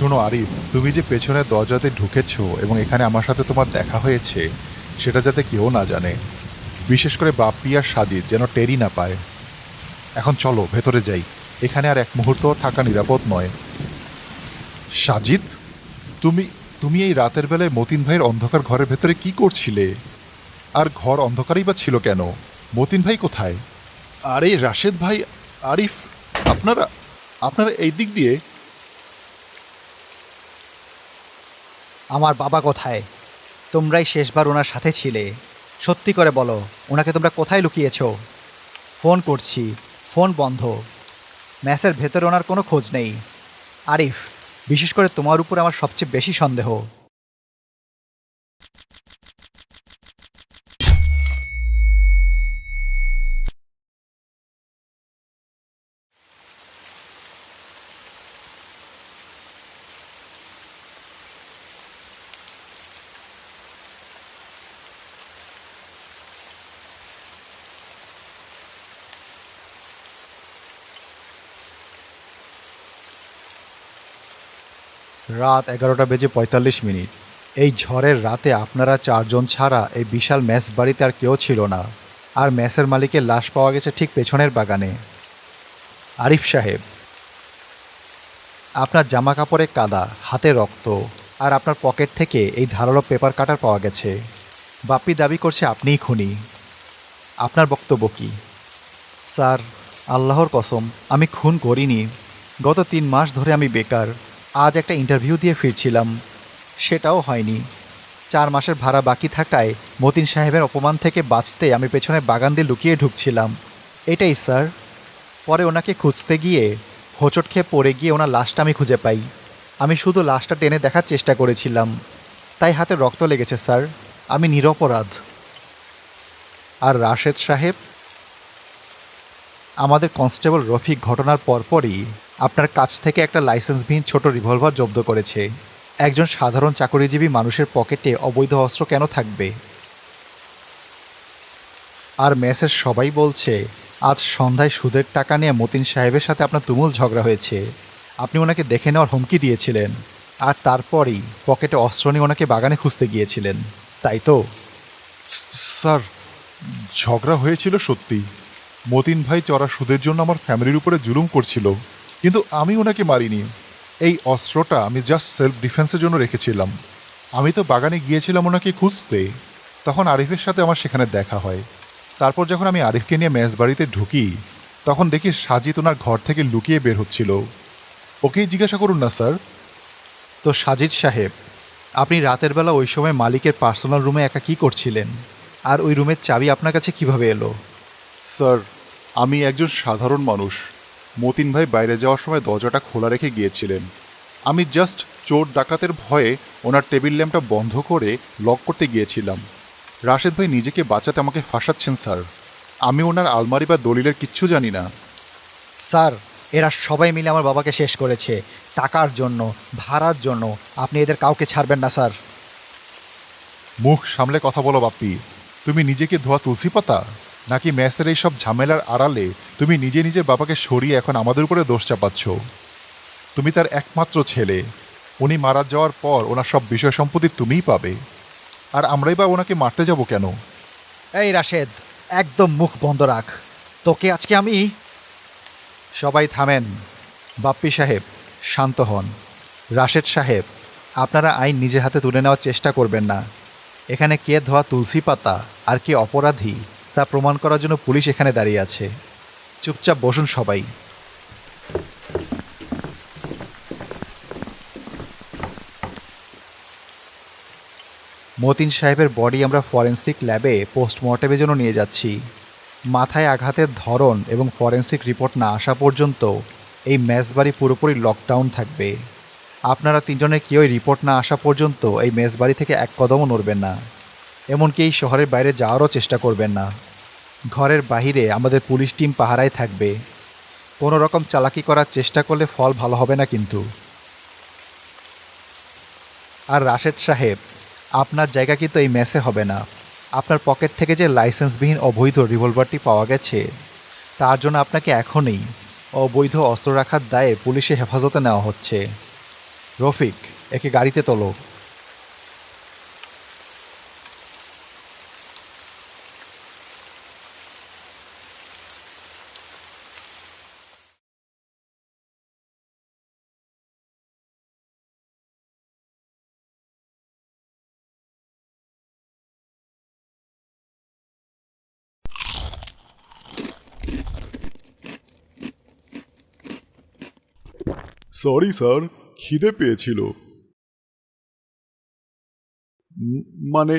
শোনো আরিফ, তুমি যে পেছনের দরজাতে ঢুকেছো এবং এখানে আমার সাথে তোমার দেখা হয়েছে, সেটা যাতে কেউ না জানে, বিশেষ করে বাপ্পি আর সাজিদ যেন টেরই না পায়। এখন চলো ভেতরে যাই, এখানে আর এক মুহূর্ত থাকা নিরাপদ নয়। সাজিদ, তুমি তুমি এই রাতের বেলায় মতিন ভাইয়ের অন্ধকার ঘরের ভেতরে কি করছিলে? আর ঘর অন্ধকারই বা ছিল কেন? মতিন ভাই কোথায়? আরে রাশেদ ভাই, আরিফ, আপনারা আপনারা এই দিক দিয়ে। আমার বাবা কোথায়? তোমরাই শেষবার ওনার সাথে ছিলে। সত্যি করে বলো, ওনাকে তোমরা কোথায় লুকিয়েছো? ফোন করছি, ফোন বন্ধ। ম্যাসের ভেতরে ওনার কোনো খোঁজ নেই। আরিফ, বিশেষ করে তোমার উপর আমার সবচেয়ে বেশি সন্দেহ। রাত 11:45। এই ঝড়ের রাতে আপনারা চারজন ছাড়া এই বিশাল মেস বাড়িতে আর কেউ ছিল না। আর মেসের মালিকের লাশ পাওয়া গেছে ঠিক পেছনের বাগানে। আরিফ সাহেব, আপনার জামা কাপড়ে কাদা, হাতে রক্ত, আর আপনার পকেট থেকে এই ধারালো পেপার কাটার পাওয়া গেছে। বাপ্পি দাবি করছে আপনিই খুনি। আপনার বক্তব্য কি? স্যার, আল্লাহর কসম, আমি খুন করিনি। গত 3 মাস ধরে আমি বেকার। আজ একটা ইন্টারভিউ দিয়ে ফিরছিলাম, সেটাও হয়নি। 4 মাসের ভাড়া বাকি থাকায় মতিন সাহেবের অপমান থেকে বাঁচতে আমি পেছনে বাগান দিয়ে লুকিয়ে ঢুকছিলাম। এটাই স্যার। পরে ওনাকে খুঁজতে গিয়ে হোঁচট খেয়ে পড়ে গিয়ে ওনার লাশটা আমি খুঁজে পাই। আমি শুধু লাশটা টেনে দেখার চেষ্টা করেছিলাম, তাই হাতে রক্ত লেগেছে স্যার। আমি নিরপরাধ। আর রাশেদ সাহেব, আমাদের কনস্টেবল রফিক ঘটনার পরপরই আপনার কাছ থেকে একটা লাইসেন্সবিহীন ছোট রিভলভার জব্দ করেছে। একজন সাধারণ চাকরিজীবী মানুষের পকেটে অবৈধ অস্ত্র কেন থাকবে? আর মেসের সবাই বলছে আজ সন্ধ্যায় সুদের টাকা নিয়ে মতিন সাহেবের সাথে আপনার তুমুল ঝগড়া হয়েছে। আপনি ওনাকে দেখে নেওয়ার হুমকি দিয়েছিলেন, আর তারপরই পকেটে অস্ত্র নিয়ে ওনাকে বাগানে খুঁজতে গিয়েছিলেন, তাই তো? স্যার, ঝগড়া হয়েছিল সত্যি। মতিন ভাই চড়া সুদের জন্য আমার ফ্যামিলির উপরে জুলুম করছিল, কিন্তু আমি ওনাকে মারিনি। এই অস্ত্রটা আমি জাস্ট সেলফ ডিফেন্সের জন্য রেখেছিলাম। আমি তো বাগানে গিয়েছিলাম ওনাকে খুঁজতে, তখন আরিফের সাথে আমার সেখানে দেখা হয়। তারপর যখন আমি আরিফকে নিয়ে মেস বাড়িতে ঢুকি, তখন দেখি সাজিদ ওনার ঘর থেকে লুকিয়ে বের হচ্ছিল। ওকেই জিজ্ঞাসা করুন না স্যার। তো সাজিদ সাহেব, আপনি রাতের বেলা ওই সময় মালিকের পার্সোনাল রুমে একা কী করছিলেন? আর ওই রুমের চাবি আপনার কাছে কিভাবে এলো? স্যার, আমি একজন সাধারণ মানুষ। মতিন ভাই বাইরে যাওয়ার সময় দরজাটা খোলা রেখে গিয়েছিলেন। আমি জাস্ট চোর ডাকাতের ভয়ে ওনার টেবিল ল্যাম্পটা বন্ধ করে লক করতে গিয়েছিলাম। রাশেদ ভাই নিজেকে বাঁচাতে আমাকে ফাঁসাচ্ছেন স্যার। আমি ওনার আলমারি বা দলিলের কিচ্ছু জানি না। স্যার, এরা সবাই মিলে আমার বাবাকে শেষ করেছে। টাকার জন্য, ভাড়ার জন্য। আপনি এদের কাউকে ছাড়বেন না স্যার। মুখ সামলে কথা বলো বাপ্পি। তুমি নিজেকে ধোয়া তুলসী পাতা, নাকি ম্যাসের এই সব ঝামেলার আড়ালে তুমি নিজে নিজের বাবাকে সরিয়ে এখন আমাদের উপরে দোষ চাপাচ্ছ? তুমি তার একমাত্র ছেলে। উনি মারা যাওয়ার পর ওনার সব বিষয় সম্পত্তি তুমিই পাবে, আর আমরাই বা ওনাকে মারতে যাব কেন? এই রাশেদ, একদম মুখ বন্ধ রাখ। তোকে আজকে আমি... সবাই থামেন। বাপ্পি সাহেব, শান্ত হন। রাশেদ সাহেব, আপনারা আইন নিজের হাতে তুলে নেওয়ার চেষ্টা করবেন না। এখানে কে ধোয়া তুলসী পাতা আর কে অপরাধী তা প্রমাণ করার জন্য পুলিশ এখানে দাঁড়িয়ে আছে। চুপচাপ বসুন সবাই। মতিন সাহেবের বডি আমরা ফরেন্সিক ল্যাবে পোস্টমর্টেমের জন্য নিয়ে যাচ্ছি। মাথায় আঘাতের ধরন এবং ফরেন্সিক রিপোর্ট না আসা পর্যন্ত এই মেসবাড়ি পুরোপুরি লকডাউন থাকবে। আপনারা 3 জনের কেউই রিপোর্ট না আসা পর্যন্ত এই মেসবাড়ি থেকে এক কদমও নড়বেন না। এমনকি এই শহরের বাইরে যাওয়ারও চেষ্টা করবেন না। ঘরের বাহিরে আমাদের পুলিশ টিম পাহারায় থাকবে। কোনো রকম চালাকি করার চেষ্টা করলে ফল ভালো হবে না কিন্তু। আর রাশেদ সাহেব, আপনার জায়গা কিন্তু এই মেসে হবে না। আপনার পকেট থেকে যে লাইসেন্সবিহীন অবৈধ রিভলভারটি পাওয়া গেছে, তার জন্য আপনাকে এখনই অবৈধ অস্ত্র রাখার দায়ে পুলিশে হেফাজতে নেওয়া হচ্ছে। রফিক, একে গাড়িতে তোলো। সরি স্যার, খিদে পেয়েছিল। মানে,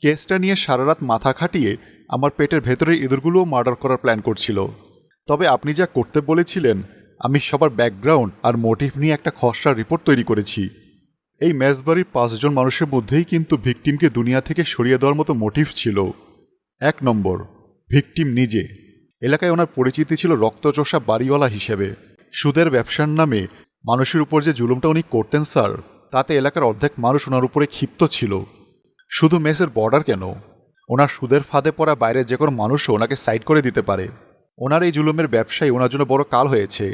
কেসটা নিয়ে সারা রাত মাথা খাটিয়ে আমার পেটের ভেতরের ইঁদুরগুলোও মার্ডার করার প্ল্যান করছিল। তবে আপনি যা করতে বলেছিলেন, আমি সবার ব্যাকগ্রাউন্ড আর মোটিভ নিয়ে একটা খসড়া রিপোর্ট তৈরি করেছি। এই মেজবাড়ির 5 জন মানুষের মধ্যেই কিন্তু ভিকটিমকে দুনিয়া থেকে সরিয়ে দেওয়ার মতো মোটিভ ছিল। 1 নম্বর, ভিকটিম নিজে। এলাকায় ওনার পরিচিতি ছিল রক্তচোষা বাড়িওয়ালা হিসেবে। সুদের ব্যবসার নামে মানুষের উপর যে জুলুমটা উনি করতেন স্যার, তাতে এলাকার অর্ধেক মানুষ ওনার উপরে ক্ষিপ্ত ছিল। শুধু মেসের বর্ডার কেন, ওনার সুদের ফাঁদে পড়া বাইরে যে কোনো মানুষও ওনাকে সাইড করে দিতে পারে। ওনার এই জুলুমের ব্যবসায় ওনার জন্য বড় কাল হয়েছে।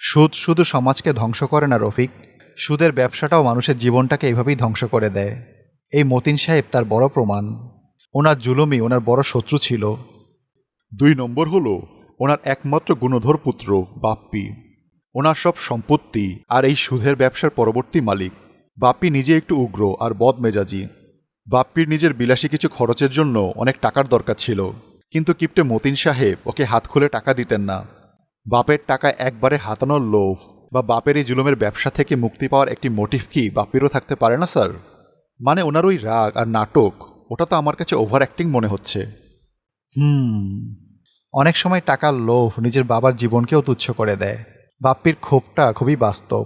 সুদ শুধু সমাজকে ধ্বংস করে না রফিক, সুদের ব্যবসাটাও মানুষের জীবনটাকে এইভাবেই ধ্বংস করে দেয়। এই মতিন সাহেব তার বড় প্রমাণ। ওনার জুলুমই ওনার বড় শত্রু ছিল। 2 নম্বর হলো ওনার একমাত্র গুণধর পুত্র বাপ্পি। ওনার সব সম্পত্তি আর এই সুদের ব্যবসার পরবর্তী মালিক। বাপ্পি নিজে একটু উগ্র আর বদমেজাজি। বাপ্পির নিজের বিলাসী কিছু খরচের জন্য অনেক টাকার দরকার ছিল, কিন্তু কিপ্টে মতিন সাহেব ওকে হাত খুলে টাকা দিতেন না। বাপের টাকা একবারে হাতানোর লোভ বা বাপের এই জুলুমের ব্যবসা থেকে মুক্তি পাওয়ার একটি মোটিভ কি বাপ্পিরও থাকতে পারে না স্যার? মানে ওনার ওই রাগ আর নাটক, ওটা তো আমার কাছে ওভার অ্যাক্টিং মনে হচ্ছে। অনেক সময় টাকার লোভ নিজের বাবার জীবনকেও তুচ্ছ করে দেয়। বাপ্পির ক্ষোভটা খুবই বাস্তব।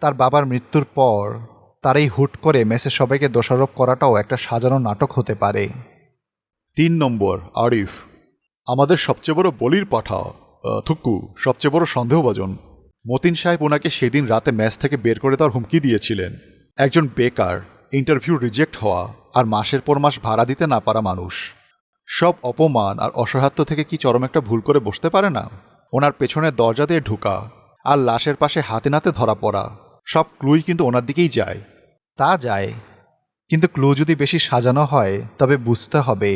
তার বাবার মৃত্যুর পর তার এই হুট করে মেসের সবাইকে দোষারোপ করাটাও একটা সাজানো নাটক হতে পারে। 3 নম্বর, আরিফ। আমাদের সবচেয়ে বড় বলির পাঠা, থুক্কু, সবচেয়ে বড় সন্দেহভাজন। মতিন সাহেব ওনাকে সেদিন রাতে ম্যাচ থেকে বের করে দেওয়ার হুমকি দিয়েছিলেন। একজন বেকার, ইন্টারভিউ রিজেক্ট হওয়া আর মাসের পর মাস ভাড়া দিতে না পারা মানুষ, সব অপমান আর অসহায়ত্ব থেকে কি চরম একটা ভুল করে বসতে পারে না? ওনার পেছনে দরজা দিয়ে ঢুকা আর লাশের পাশে হাতে নাতে ধরা পড়া, সব ক্লুই কিন্তু ওনার দিকেই যায়। তা যায়, কিন্তু ক্লু যদি বেশি সাজানো হয় তবে বুঝতে হবে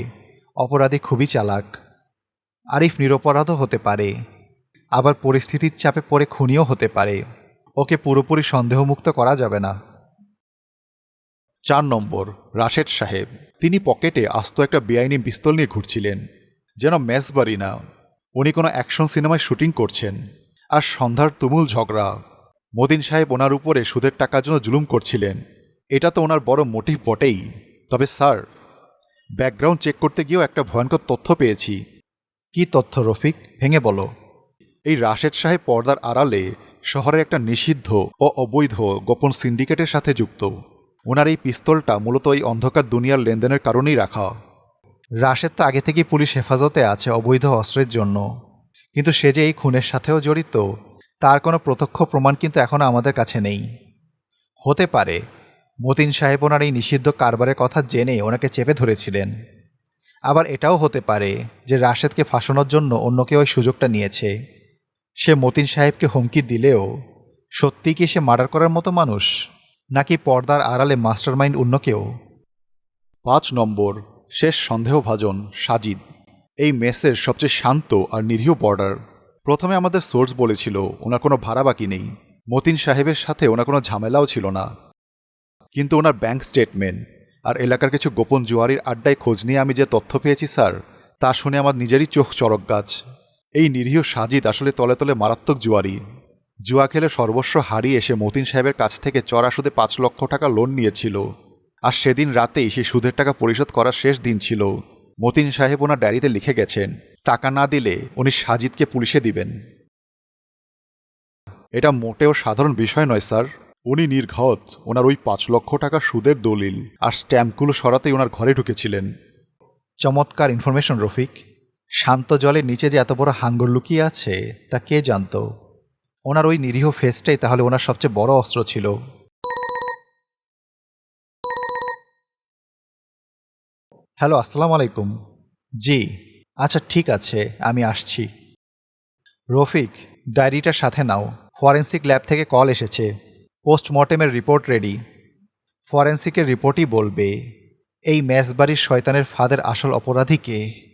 অপরাধী খুবই চালাক। আরিফ নিরপরাধও হতে পারে, আবার পরিস্থিতির চাপে পড়ে খুনিও হতে পারে। ওকে পুরোপুরি সন্দেহমুক্ত করা যাবে না। 4 নম্বর, রাশেদ সাহেব। তিনি পকেটে আস্ত একটা বেআইনি পিস্তল নিয়ে ঘুরছিলেন, যেন মেসবাড়ি না, উনি কোনো অ্যাকশন সিনেমায় শুটিং করছেন। আর সন্ধ্যার তুমুল ঝগড়া। মতিন সাহেব ওনার উপরে সুদের টাকার জন্য জুলুম করছিলেন। এটা তো ওনার বড় মোটিভ বটেই। তবে স্যার, ব্যাকগ্রাউন্ড চেক করতে গিয়েও একটা ভয়ঙ্কর তথ্য পেয়েছি। কি তথ্য রফিক, ভেঙে বলো। এই রাশেদ সাহেব পর্দার আড়ালে শহরের একটা নিষিদ্ধ ও অবৈধ গোপন সিন্ডিকেটের সাথে যুক্ত। ওনার এই পিস্তলটা মূলত এই অন্ধকার দুনিয়ার লেনদেনের কারণেই রাখা। রাশেদ তো আগে থেকেই পুলিশ হেফাজতে আছে অবৈধ অস্ত্রের জন্য, কিন্তু সে যে এই খুনের সাথেও জড়িত তার কোনো প্রত্যক্ষ প্রমাণ কিন্তু এখনও আমাদের কাছে নেই। হতে পারে মতিন সাহেব ওনার এই নিষিদ্ধ কারবারের কথা জেনে ওনাকে চেপে ধরেছিলেন। আবার এটাও হতে পারে যে রাশেদকে ফাঁসানোর জন্য অন্য কেউ ওই সুযোগটা নিয়েছে। সে মতিন সাহেবকে হুমকি দিলেও সত্যিই কি সে মার্ডার করার মতো মানুষ, নাকি পর্দার আড়ালে মাস্টারমাইন্ড অন্য কেউ? 5 নম্বর, শেষ সন্দেহভাজন সাজিদ। এই মেসের সবচেয়ে শান্ত আর নিরীহ বর্ডার। প্রথমে আমাদের সোর্স বলেছিল ওনার কোনো ভাড়া বাকি নেই, মতিন সাহেবের সাথে ওনার কোনো ঝামেলাও ছিল না। কিন্তু ওনার ব্যাংক স্টেটমেন্ট আর এলাকার কিছু গোপন জুয়ারির আড্ডায় খোঁজ নিয়ে আমি যে তথ্য পেয়েছি স্যার, তা শুনে আমার নিজেরই চোখ চড়ক গাছ। এই নিরীহ সাজিদ আসলে তলে তলে মারাত্মক জুয়ারি। জুয়া খেলে সর্বস্ব হারিয়ে এসে মতিন সাহেবের কাছ থেকে চড়া সুদে 5 লক্ষ টাকা লোন নিয়েছিল। আর সেদিন রাতেই সেই সুদের টাকা পরিশোধ করার শেষ দিন ছিল। মতিন সাহেব ওনার ডায়েরিতে লিখে গেছেন, টাকা না দিলে উনি সাজিদকে পুলিশে দিবেন। এটা মোটেও সাধারণ বিষয় নয় স্যার। উনি নির্ঘাত ওনার ওই 5 লক্ষ টাকা সুদের দলিল আর স্ট্যাম্পগুলো সরাতেই ওনার ঘরে ঢুকেছিলেন। চমৎকার ইনফরমেশন রফিক। শান্ত জলের নিচে যে এত বড় হাঙ্গর লুকিয়ে আছে তা কে জানত? ওনার ওই নিরীহ ফেসটাই তাহলে ওনার সবচেয়ে বড় অস্ত্র ছিল। হ্যালো, আসসালামু আলাইকুম। জি, আচ্ছা ঠিক আছে, আমি আসছি। রফিক, ডায়েরিটার সাথে নাও, ফরেন্সিক ল্যাব থেকে কল এসেছে। পোস্টমর্টেমের রিপোর্ট রেডি। ফরেন্সিকের রিপোর্টই বলবে এই মেসবাড়ির শয়তানের ফাঁদের আসল অপরাধীকে।